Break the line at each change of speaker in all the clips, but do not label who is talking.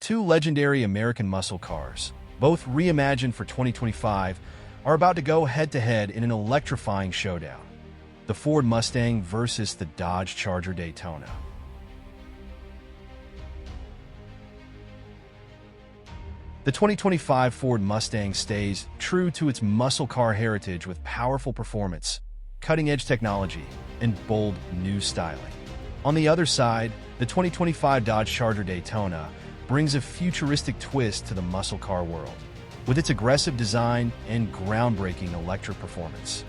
Two legendary American muscle cars, both reimagined for 2025, are about to go head-to-head in an electrifying showdown. The Ford Mustang versus the Dodge Charger Daytona. The 2025 Ford Mustang stays true to its muscle car heritage with powerful performance, cutting-edge technology, and bold new styling. On the other side, the 2025 Dodge Charger Daytona brings a futuristic twist to the muscle car world, with its aggressive design and groundbreaking electric performance.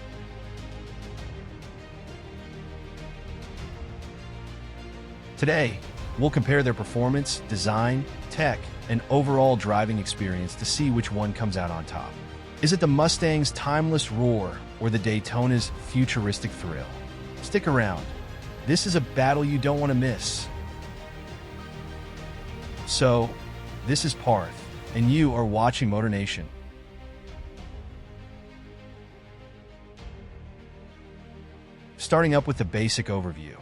Today, we'll compare their performance, design, tech, and overall driving experience to see which one comes out on top. Is it the Mustang's timeless roar or the Daytona's futuristic thrill? Stick around. This is a battle you don't want to miss. So, this is Parth, and you are watching MotorNation. Starting up with the basic overview.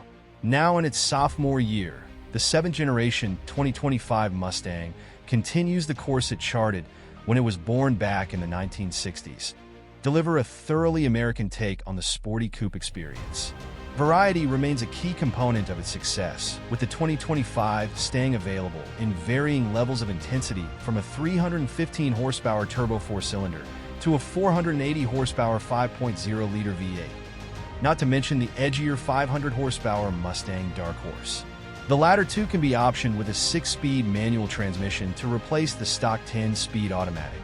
Now in its sophomore year, the 7th generation 2025 Mustang continues the course it charted when it was born back in the 1960s. Deliver a thoroughly American take on the sporty coupe experience. Variety remains a key component of its success, with the 2025 staying available in varying levels of intensity from a 315 horsepower turbo 4-cylinder to a 480 horsepower 5.0-liter V8. Not to mention the edgier 500 horsepower Mustang Dark Horse. The latter two can be optioned with a 6-speed manual transmission to replace the stock 10-speed automatic,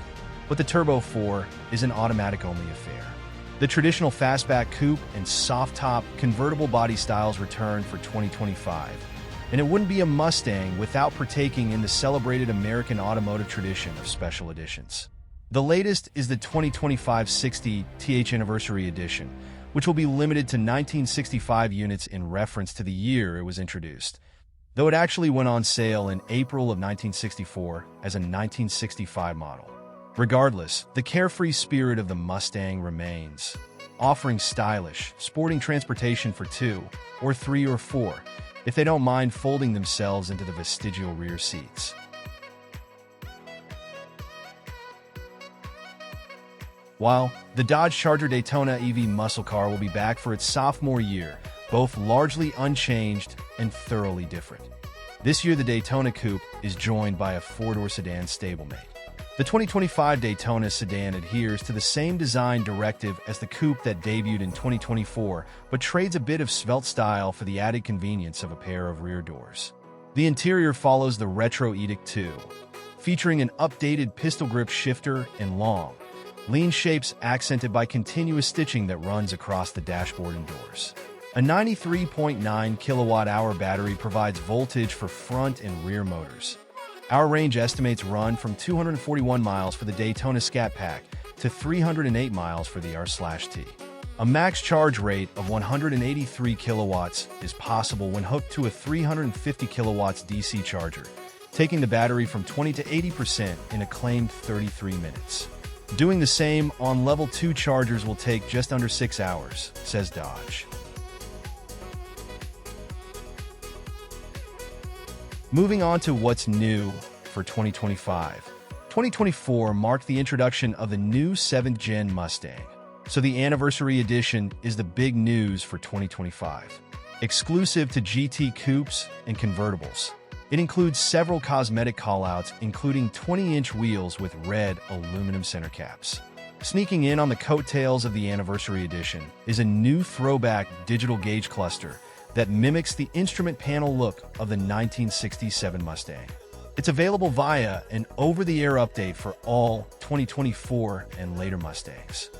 but the Turbo 4 is an automatic-only affair. The traditional fastback coupe and soft-top convertible body styles return for 2025, and it wouldn't be a Mustang without partaking in the celebrated American automotive tradition of special editions. The latest is the 2025 60th Anniversary Edition, which will be limited to 1965 units in reference to the year it was introduced, though it actually went on sale in April of 1964 as a 1965 model. Regardless, the carefree spirit of the Mustang remains, offering stylish, sporting transportation for 2, or 3, or 4, if they don't mind folding themselves into the vestigial rear seats. While the Dodge Charger Daytona EV muscle car will be back for its sophomore year, both largely unchanged and thoroughly different. This year, the Daytona Coupe is joined by a four-door sedan stablemate. The 2025 Daytona sedan adheres to the same design directive as the coupe that debuted in 2024, but trades a bit of svelte style for the added convenience of a pair of rear doors. The interior follows the retro Edict 2, featuring an updated pistol grip shifter and long, lean shapes accented by continuous stitching that runs across the dashboard and doors. A 93.9 kilowatt-hour battery provides voltage for front and rear motors. Our range estimates run from 241 miles for the Daytona Scat Pack to 308 miles for the R/T. A max charge rate of 183 kilowatts is possible when hooked to a 350 kilowatts DC charger, taking the battery from 20 to 80% in a claimed 33 minutes. Doing the same on level 2 chargers will take just under 6 hours, says Dodge. Moving on to what's new for 2025. 2024 marked the introduction of the new 7th Gen Mustang, so the Anniversary Edition is the big news for 2025. Exclusive to GT coupes and convertibles, it includes several cosmetic callouts, including 20-inch wheels with red aluminum center caps. Sneaking in on the coattails of the Anniversary Edition is a new throwback digital gauge cluster that mimics the instrument panel look of the 1967 Mustang. It's available via an over-the-air update for all 2024 and later Mustangs.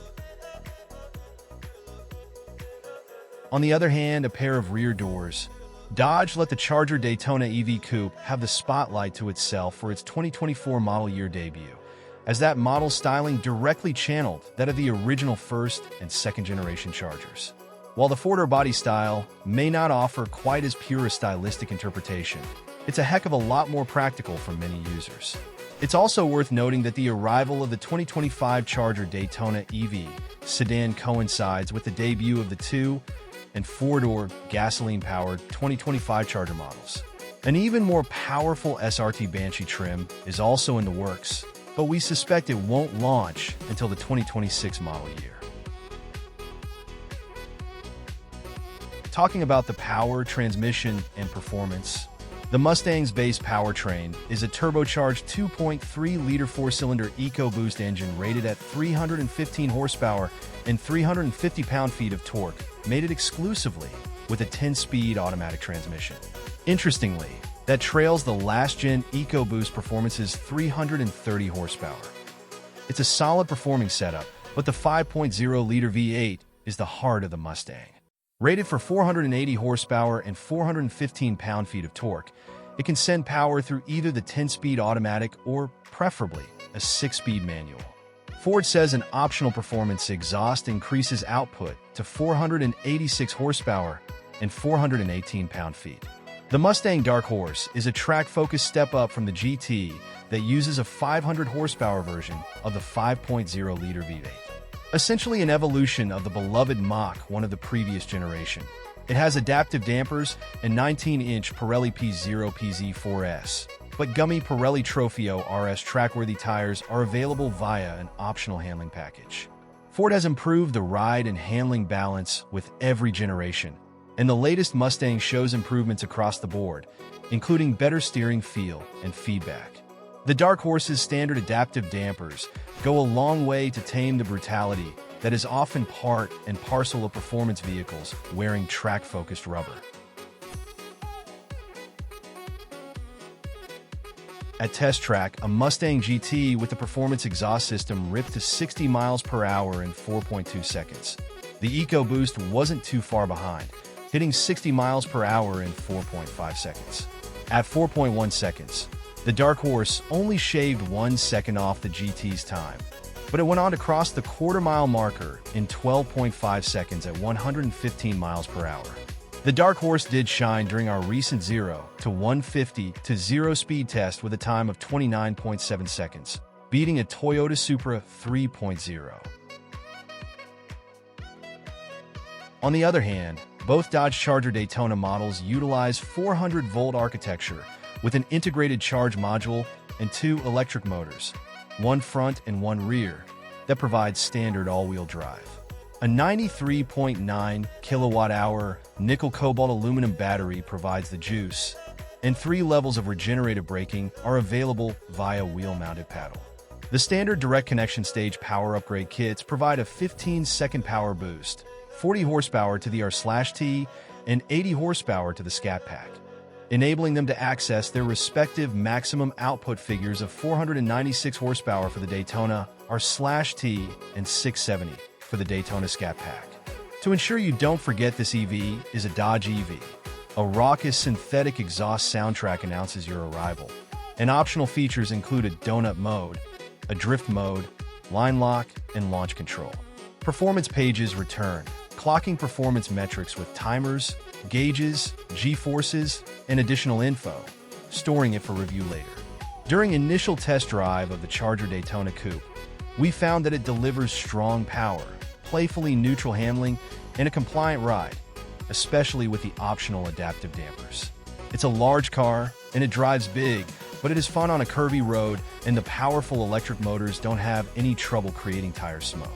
On the other hand, a pair of rear doors. Dodge let the Charger Daytona EV Coupe have the spotlight to itself for its 2024 model year debut, as that model styling directly channeled that of the original 1st and 2nd generation Chargers. While the four-door body style may not offer quite as pure a stylistic interpretation, it's a heck of a lot more practical for many users. It's also worth noting that the arrival of the 2025 Charger Daytona EV sedan coincides with the debut of the 2- and 4-door gasoline-powered 2025 Charger models. An even more powerful SRT Banshee trim is also in the works, but we suspect it won't launch until the 2026 model year. Talking about the power, transmission, and performance, the Mustang's base powertrain is a turbocharged 2.3-liter four-cylinder EcoBoost engine rated at 315 horsepower and 350 pound-feet of torque, mated exclusively with a 10-speed automatic transmission. Interestingly, that trails the last-gen EcoBoost Performance's 330 horsepower. It's a solid performing setup, but the 5.0-liter V8 is the heart of the Mustang. Rated for 480 horsepower and 415 pound-feet of torque, it can send power through either the 10-speed automatic or, preferably, a 6-speed manual. Ford says an optional performance exhaust increases output to 486 horsepower and 418 pound-feet. The Mustang Dark Horse is a track-focused step up from the GT that uses a 500 horsepower version of the 5.0-liter V8. Essentially an evolution of the beloved Mach 1 of the previous generation. It has adaptive dampers and 19-inch Pirelli P0 PZ4S, but gummy Pirelli Trofeo RS trackworthy tires are available via an optional handling package. Ford has improved the ride and handling balance with every generation, and the latest Mustang shows improvements across the board, including better steering feel and feedback. The Dark Horse's standard adaptive dampers go a long way to tame the brutality that is often part and parcel of performance vehicles wearing track-focused rubber. At Test Track, a Mustang GT with a performance exhaust system ripped to 60 miles per hour in 4.2 seconds. The EcoBoost wasn't too far behind, hitting 60 miles per hour in 4.5 seconds. At 4.1 seconds, the Dark Horse only shaved 1 second off the GT's time, but it went on to cross the quarter-mile marker in 12.5 seconds at 115 miles per hour. The Dark Horse did shine during our recent 0 to 150 to 0 speed test with a time of 29.7 seconds, beating a Toyota Supra 3.0. On the other hand, both Dodge Charger Daytona models utilize 400-volt architecture with an integrated charge module and 2 electric motors, one front and one rear, that provides standard all-wheel drive. A 93.9 kilowatt-hour nickel-cobalt aluminum battery provides the juice, and 3 levels of regenerative braking are available via wheel-mounted paddle. The standard direct connection stage power upgrade kits provide a 15-second power boost, 40 horsepower to the R/T, and 80 horsepower to the Scat Pack, enabling them to access their respective maximum output figures of 496 horsepower for the Daytona R/T and 670 for the Daytona Scat Pack. To ensure you don't forget, this EV is a Dodge EV. A raucous synthetic exhaust soundtrack announces your arrival, and optional features include a donut mode, a drift mode, line lock, and launch control. Performance pages return, clocking performance metrics with timers, gauges, G-forces, and additional info, storing it for review later. During initial test drive of the Charger Daytona Coupe, we found that it delivers strong power, playfully neutral handling, and a compliant ride, especially with the optional adaptive dampers. It's a large car, and it drives big, but it is fun on a curvy road, and the powerful electric motors don't have any trouble creating tire smoke.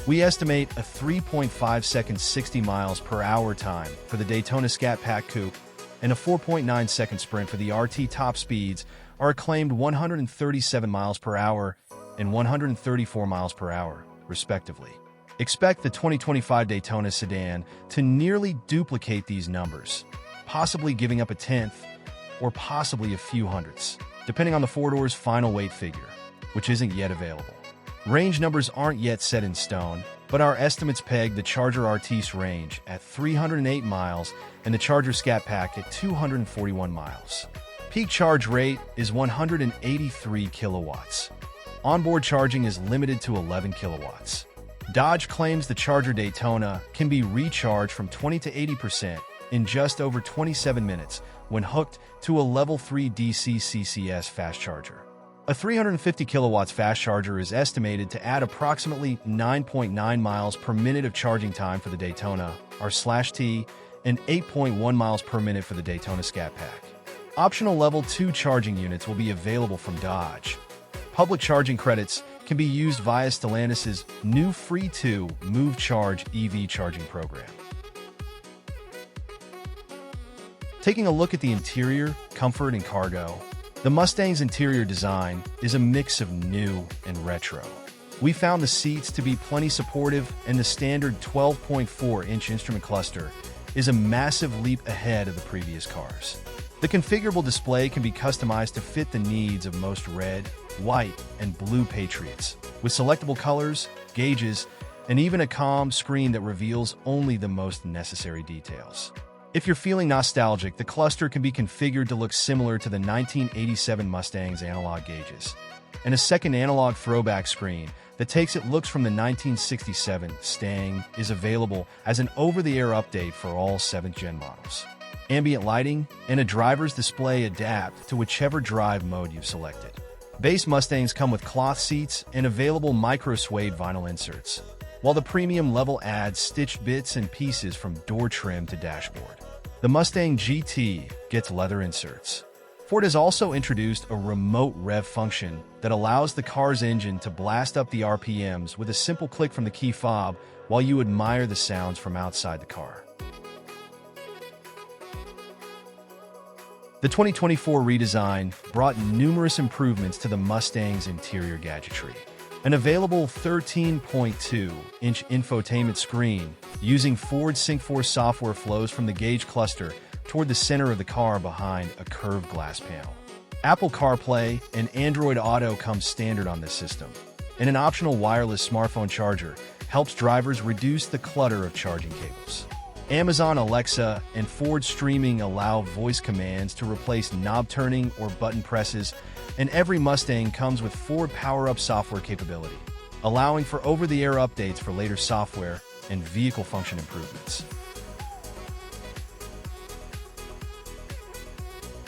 We estimate a 3.5 second 60 miles per hour time for the Daytona Scat Pack Coupe and a 4.9 second sprint for the RT. Top speeds are acclaimed 137 miles per hour and 134 miles per hour, respectively. Expect the 2025 Daytona sedan to nearly duplicate these numbers, possibly giving up a tenth or possibly a few hundredths, depending on the four-door's final weight figure, which isn't yet available. Range numbers aren't yet set in stone, but our estimates peg the Charger RT's range at 308 miles and the Charger Scat Pack at 241 miles. Peak charge rate is 183 kilowatts. Onboard charging is limited to 11 kilowatts. Dodge claims the Charger Daytona can be recharged from 20 to 80% in just over 27 minutes when hooked to a Level 3 DC CCS fast charger. A 350 kilowatts fast charger is estimated to add approximately 9.9 miles per minute of charging time for the Daytona R/T and 8.1 miles per minute for the Daytona Scat Pack. Optional Level 2 charging units will be available from Dodge. Public charging credits can be used via Stellantis' new Free 2 Move Charge EV charging program. Taking a look at the interior, comfort, and cargo, the Mustang's interior design is a mix of new and retro. We found the seats to be plenty supportive, and the standard 12.4-inch instrument cluster is a massive leap ahead of the previous cars. The configurable display can be customized to fit the needs of most red, white, and blue Patriots, with selectable colors, gauges, and even a calm screen that reveals only the most necessary details. If you're feeling nostalgic, the cluster can be configured to look similar to the 1987 Mustang's analog gauges, and a second analog throwback screen that takes its looks from the 1967 Mustang is available as an over-the-air update for all 7th-gen models. Ambient lighting and a driver's display adapt to whichever drive mode you've selected. Base Mustangs come with cloth seats and available micro-suede vinyl inserts, while the premium level adds stitched bits and pieces from door trim to dashboard. The Mustang GT gets leather inserts. Ford has also introduced a remote rev function that allows the car's engine to blast up the RPMs with a simple click from the key fob while you admire the sounds from outside the car. The 2024 redesign brought numerous improvements to the Mustang's interior gadgetry. An available 13.2-inch infotainment screen using Ford Sync 4 software flows from the gauge cluster toward the center of the car behind a curved glass panel. Apple CarPlay and Android Auto come standard on this system, and an optional wireless smartphone charger helps drivers reduce the clutter of charging cables. Amazon Alexa and Ford Streaming allow voice commands to replace knob turning or button presses, and every Mustang comes with Ford Power-Up software capability, allowing for over-the-air updates for later software and vehicle function improvements.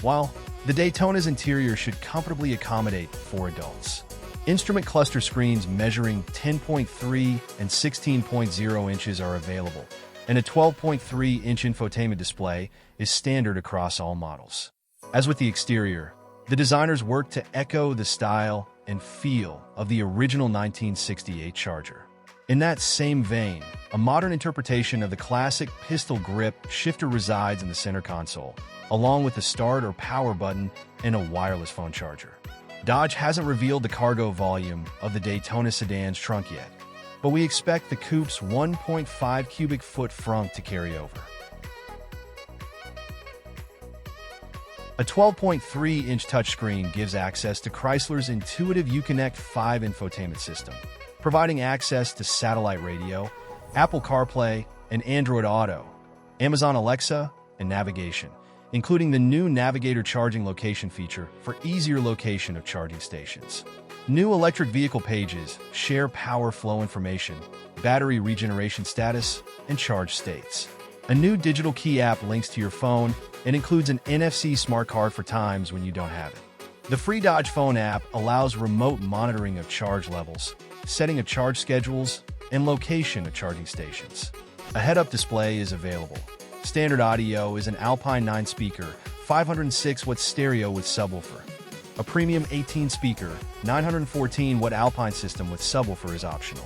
While the Daytona's interior should comfortably accommodate 4 adults, instrument cluster screens measuring 10.3 and 16.0 inches are available, and a 12.3-inch infotainment display is standard across all models. As with the exterior, the designers worked to echo the style and feel of the original 1968 Charger. In that same vein, a modern interpretation of the classic pistol grip shifter resides in the center console, along with the start or power button and a wireless phone charger. Dodge hasn't revealed the cargo volume of the Daytona sedan's trunk yet, but we expect the coupe's 1.5 cubic foot frunk to carry over. A 12.3-inch touchscreen gives access to Chrysler's intuitive Uconnect 5 infotainment system, providing access to satellite radio, Apple CarPlay, and Android Auto, Amazon Alexa, and navigation, including the new Navigator charging location feature for easier location of charging stations. New electric vehicle pages share power flow information, battery regeneration status, and charge states. A new digital key app links to your phone and includes an NFC smart card for times when you don't have it. The free Dodge Phone app allows remote monitoring of charge levels, setting of charge schedules, and location of charging stations. A head-up display is available. Standard audio is an Alpine 9-speaker, 506-watt stereo with subwoofer. A premium 18-speaker, 914-watt Alpine system with subwoofer is optional.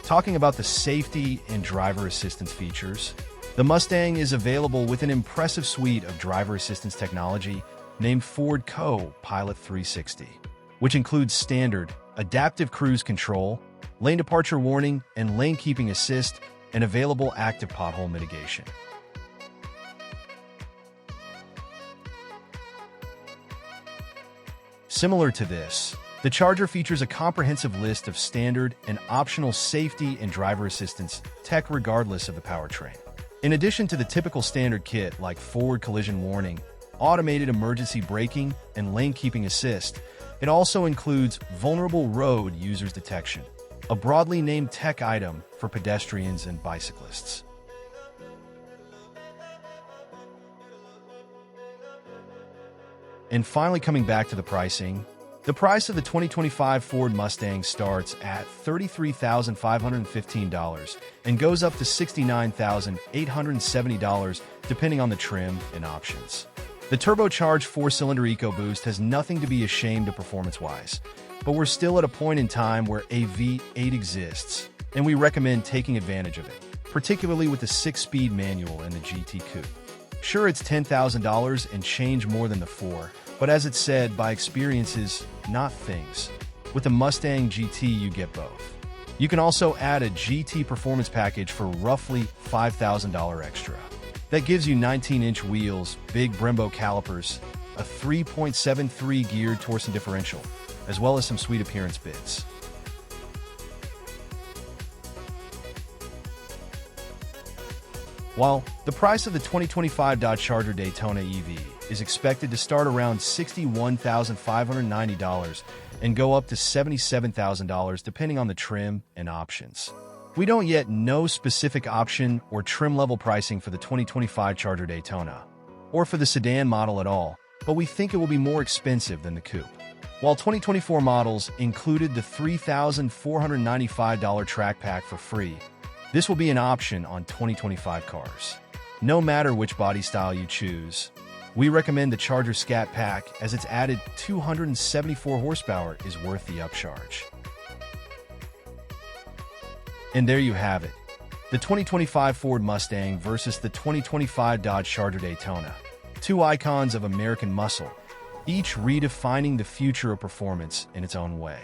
Talking about the safety and driver assistance features, the Mustang is available with an impressive suite of driver assistance technology named Ford Co-Pilot 360, which includes standard adaptive cruise control, lane departure warning, and lane keeping assist, and available active pothole mitigation. Similar to this, the Charger features a comprehensive list of standard and optional safety and driver assistance tech regardless of the powertrain. In addition to the typical standard kit like forward collision warning, automated emergency braking, and lane keeping assist, it also includes vulnerable road users detection, a broadly named tech item for pedestrians and bicyclists. And finally, coming back to the pricing, The price of the 2025 Ford Mustang starts at $33,515 and goes up to $69,870 depending on the trim and options. The turbocharged 4-cylinder EcoBoost has nothing to be ashamed of performance-wise, but we're still at a point in time where a V8 exists, and we recommend taking advantage of it, particularly with the 6-speed manual and the GT Coupe. Sure, it's $10,000 and change more than the 4, but as it's said, by experiences, not things. With the Mustang GT, you get both. You can also add a GT performance package for roughly $5,000 extra. That gives you 19-inch wheels, big Brembo calipers, a 3.73 geared Torsen differential, as well as some sweet appearance bits. While the price of the 2025 Dodge Charger Daytona EV is expected to start around $61,590 and go up to $77,000 depending on the trim and options. We don't yet know specific option or trim level pricing for the 2025 Charger Daytona, or for the sedan model at all, but we think it will be more expensive than the coupe. While 2024 models included the $3,495 track pack for free, this will be an option on 2025 cars. No matter which body style you choose, we recommend the Charger Scat Pack as its added 274 horsepower is worth the upcharge. And there you have it, the 2025 Ford Mustang versus the 2025 Dodge Charger Daytona. Two icons of American muscle, each redefining the future of performance in its own way.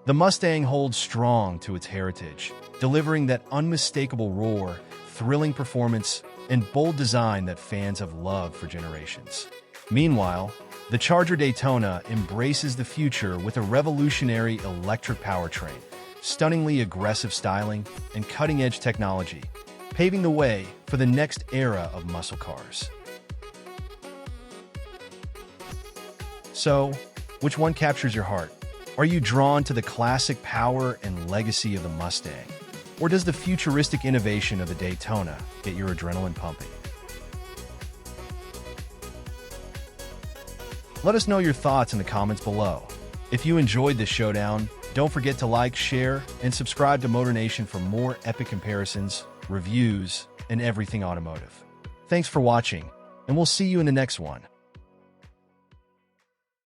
The Mustang holds strong to its heritage, delivering that unmistakable roar, thrilling performance, and bold design that fans have loved for generations. Meanwhile, the Charger Daytona embraces the future with a revolutionary electric powertrain, stunningly aggressive styling, and cutting-edge technology, paving the way for the next era of muscle cars. So, which one captures your heart? Are you drawn to the classic power and legacy of the Mustang? Or does the futuristic innovation of the Daytona get your adrenaline pumping? Let us know your thoughts in the comments below. If you enjoyed this showdown, don't forget to like, share, and subscribe to MotorNation for more epic comparisons, reviews, and everything automotive. Thanks for watching, and we'll see you in the next one.